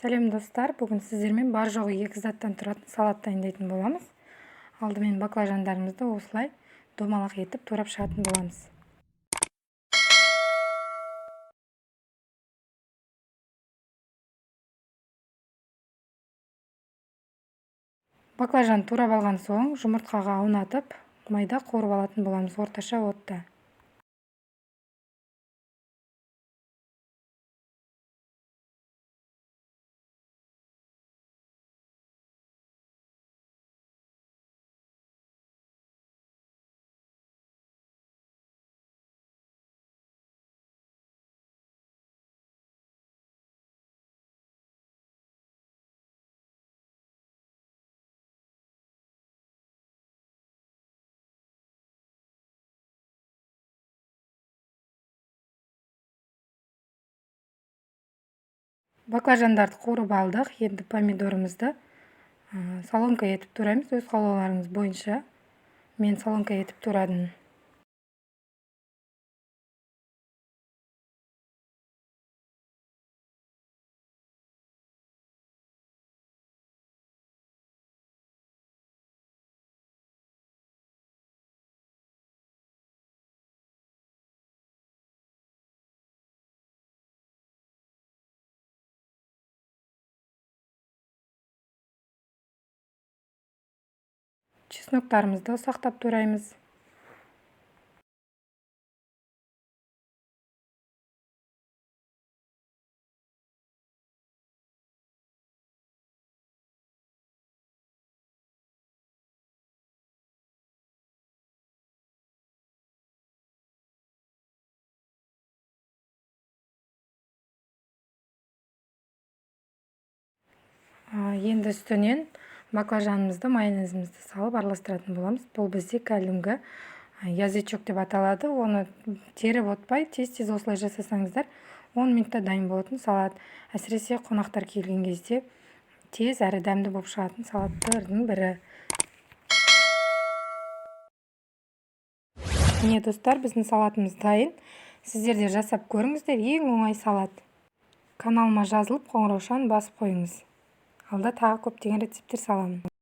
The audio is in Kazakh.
Сәлем достар, бүгін сіздермен бар жоғы екі заттан тұратын салат дайындайтын боламыз. Алдымен баклажандарымызды осылай домалақ етіп турап шығатын боламыз. Баклажан турап алған соң жұмыртқаға аунатып, майда қуырып алатын боламыз орташа отта. Баклажандарды қуырып алдық. Енді помидорымызды соломка етіп тураймыз. Өз қалауларыңыз бойынша. Мен соломка етіп турадым. Чесноктарымызды ұсақтап тураймыз. Енді үстінен баклажанымызды, майонезімізді салып араластыратын боламыз. Бұл бізде кәдімгі язычок деп аталады. Оны теріп отпай, тез-тез осылай жасасаңыздар, 10 минутта дайын болатын салат. Әсіресе қонақтар келген кезде тез әрі дәмді болып шығатын салаттардың бірі. Міне достар, біздің салатымыз дайын. Сіздер де жасап көріңіздер, ең оңай салат. Каналыма жазылып, қоңыраушаны басып қойыңыз. Алда тағы көптеген рецепттер саламын.